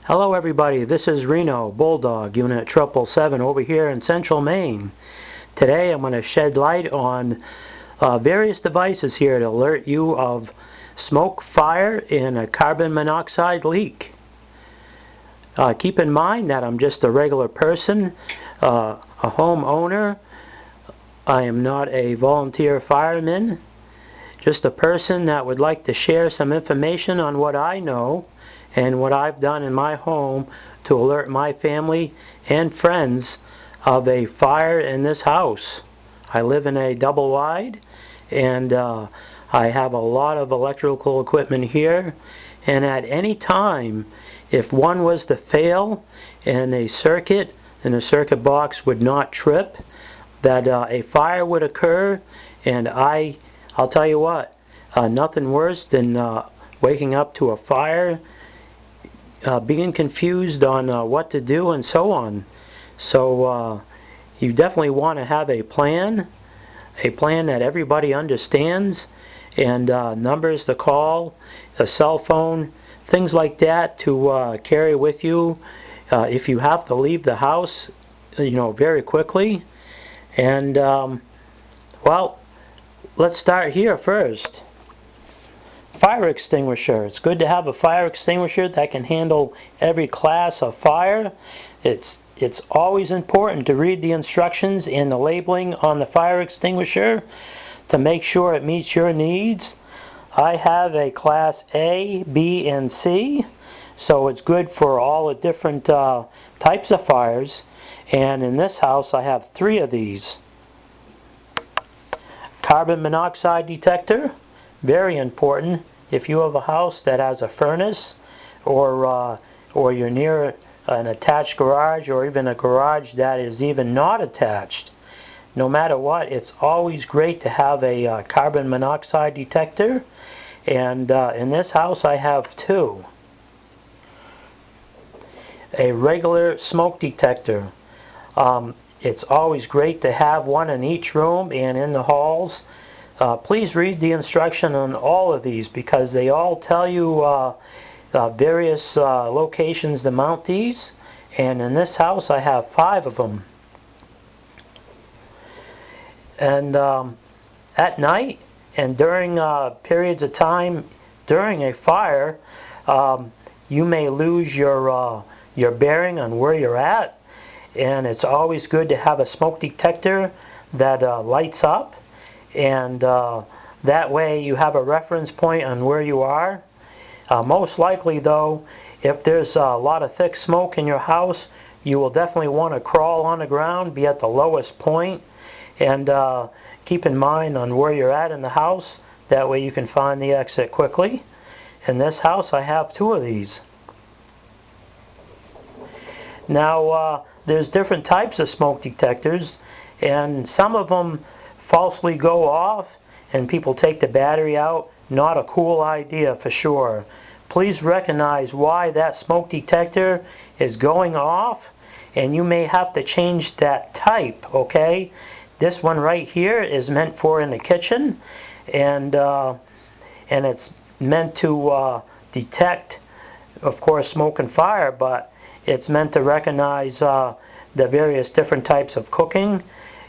Hello everybody, this is Reno, Bulldog, Unit 777 over here in Central Maine. Today I'm going to shed light on various devices here to alert you of smoke, fire, and a carbon monoxide leak. Keep in mind that I'm just a regular person, a homeowner. I am not a volunteer fireman, just a person that would like to share some information on what I know and what I've done in my home to alert my family and friends of a fire in this house. I live in a double wide, and I have a lot of electrical equipment here, and at any time if one was to fail and the circuit box would not trip, that a fire would occur, and I'll tell you what, nothing worse than waking up to a fire, being confused on what to do and so on. So you definitely want to have a plan that everybody understands, and numbers to call, a cell phone, things like that to carry with you if you have to leave the house, very quickly. And well, let's start here first. Fire extinguisher. It's good to have a fire extinguisher that can handle every class of fire. It's always important to read the instructions and the labeling on the fire extinguisher to make sure it meets your needs. I have a class A, B, and C, so it's good for all the different types of fires. And in this house I have 3 of these. Carbon monoxide detector, very important if you have a house that has a furnace, or you're near an attached garage, or even a garage that is even not attached. No matter what, it's always great to have a carbon monoxide detector, and in this house I have 2. A regular smoke detector. It's always great to have one in each room and in the halls. Please read the instruction on all of these, because they all tell you various locations to mount these, and in this house I have 5 of them. And at night and during periods of time during a fire, you may lose your bearing on where you're at, and it's always good to have a smoke detector that lights up, and that way you have a reference point on where you are. Most likely though, if there's a lot of thick smoke in your house, you will definitely want to crawl on the ground, be at the lowest point, and keep in mind on where you're at in the house. That way you can find the exit quickly. In this house I have 2 of these. Now there's different types of smoke detectors, and some of them falsely go off and people take the battery out. Not a cool idea for sure. Please recognize why that smoke detector is going off, and you may have to change that type, okay? This one right here is meant for in the kitchen, and it's meant to detect, of course, smoke and fire, but it's meant to recognize the various different types of cooking,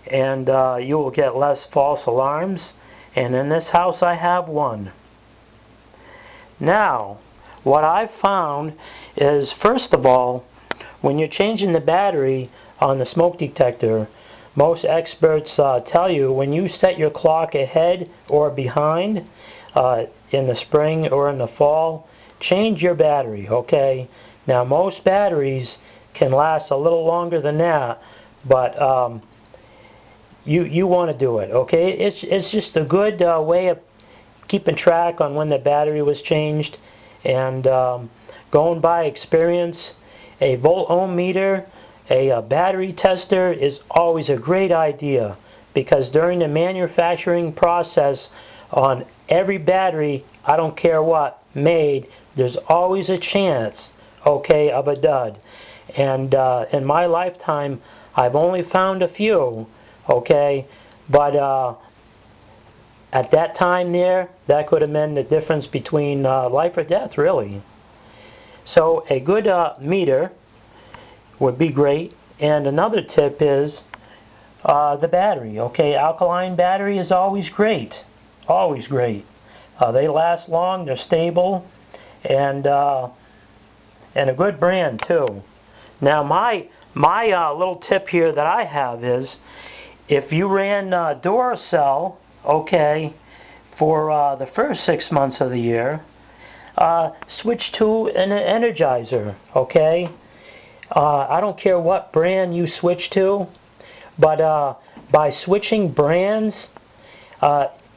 and you will get less false alarms. And in this house I have 1. Now, what I've found is, first of all, when you're changing the battery on the smoke detector, most experts tell you when you set your clock ahead or behind in the spring or in the fall, change your battery, okay? Now most batteries can last a little longer than that, but you want to do it, okay? It's just a good way of keeping track on when the battery was changed, and going by experience, a volt ohm meter, a battery tester is always a great idea, because during the manufacturing process on every battery, I don't care what, made, there's always a chance, okay, of a dud. And in my lifetime I've only found a few, okay, but at that time there, that could have been the difference between life or death, really. So a good meter would be great. And another tip is the battery. Okay, alkaline battery is always great. Always great. They last long, they're stable, and a good brand too. Now my little tip here that I have is, if you ran Duracell, okay, for the first 6 months of the year, switch to an Energizer, okay? I don't care what brand you switch to, but by switching brands,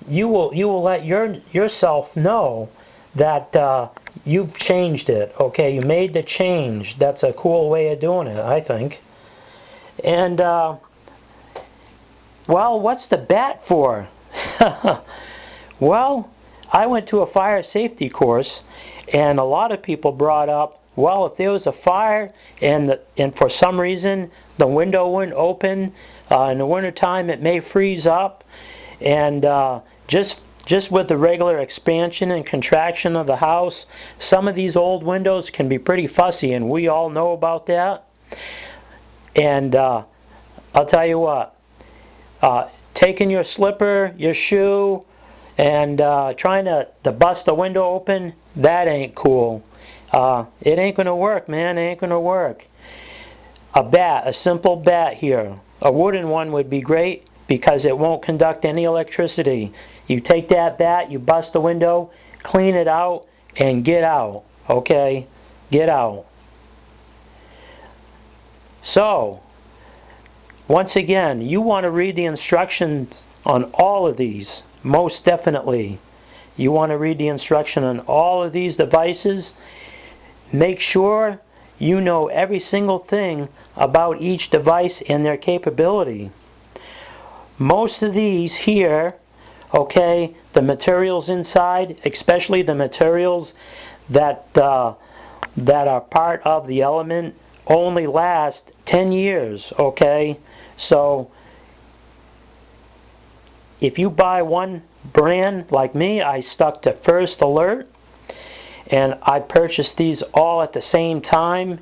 you will let yourself know that you've changed it, okay? You made the change. That's a cool way of doing it, I think. And well, what's the bat for? Well, I went to a fire safety course, and a lot of people brought up, well, if there was a fire and for some reason the window wouldn't open, in the wintertime it may freeze up, and just with the regular expansion and contraction of the house, some of these old windows can be pretty fussy, and we all know about that. And I'll tell you what, taking your slipper, your shoe, and trying to bust the window open, that ain't cool. It ain't going to work, man. It ain't going to work. A bat, a simple bat here. A wooden one would be great because it won't conduct any electricity. You take that bat, you bust the window, clean it out, and get out. Okay? Get out. So, once again, you want to read the instructions on all of these. Most definitely. You want to read the instruction on all of these devices. Make sure you know every single thing about each device and their capability. Most of these here, okay, the materials inside, especially the materials that are part of the element, only last 10 years, okay? So if you buy one brand like me, I stuck to First Alert, and I purchased these all at the same time,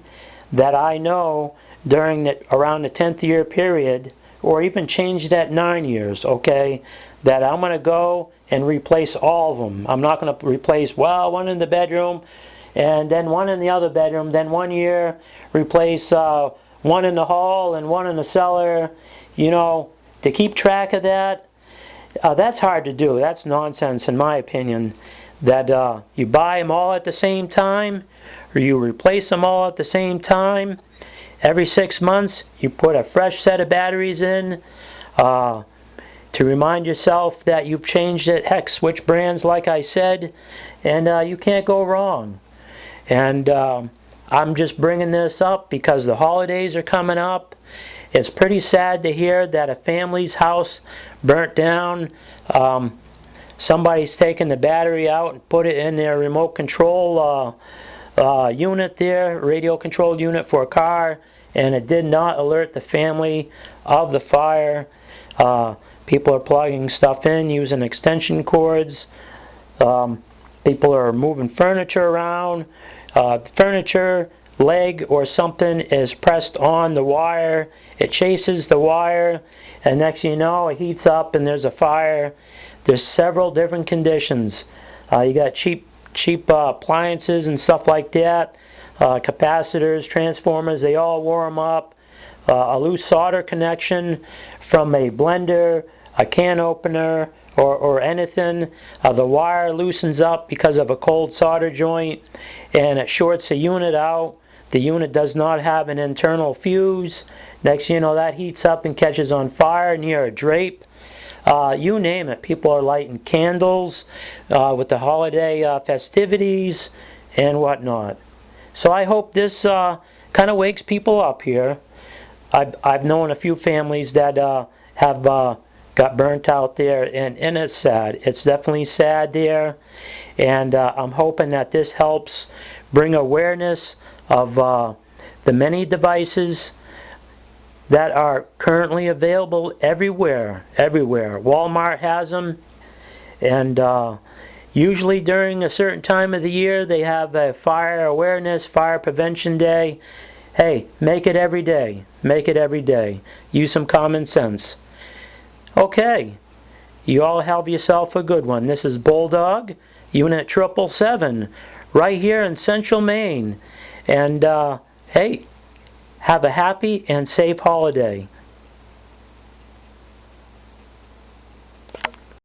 that I know during around the 10th year period, or even changed at 9 years, okay, that I'm going to go and replace all of them. I'm not going to replace, well, one in the bedroom and then one in the other bedroom, then 1 year replace one in the hall and one in the cellar. You know, to keep track of that, that's hard to do. That's nonsense in my opinion. That you buy them all at the same time, or you replace them all at the same time. Every 6 months you put a fresh set of batteries in to remind yourself that you've changed it. Heck, switch brands like I said, and you can't go wrong. And I'm just bringing this up because the holidays are coming up. It's pretty sad to hear that a family's house burnt down. Somebody's taken the battery out and put it in their remote control unit there, radio controlled unit for a car, and it did not alert the family of the fire. People are plugging stuff in using extension cords. People are moving furniture around. The furniture leg or something is pressed on the wire. It chases the wire, and next thing you know, it heats up and there's a fire. There's several different conditions. You got cheap appliances and stuff like that. Capacitors, transformers, they all warm up. A loose solder connection from a blender, a can opener, or anything. The wire loosens up because of a cold solder joint, and it shorts the unit out. The unit does not have an internal fuse. Next thing you know, that heats up and catches on fire near a drape. You name it. People are lighting candles with the holiday festivities and whatnot. So I hope this kind of wakes people up here. I've known a few families that have got burnt out there, and it's sad. It's definitely sad there, and I'm hoping that this helps bring awareness of the many devices that are currently available everywhere. Walmart has them, and Usually during a certain time of the year they have a fire awareness, fire prevention day. Hey, make it every day. Make it every day. Use some common sense. Okay, you all have yourself a good one. This is Bulldog, Unit 777, right here in Central Maine. And hey, have a happy and safe holiday.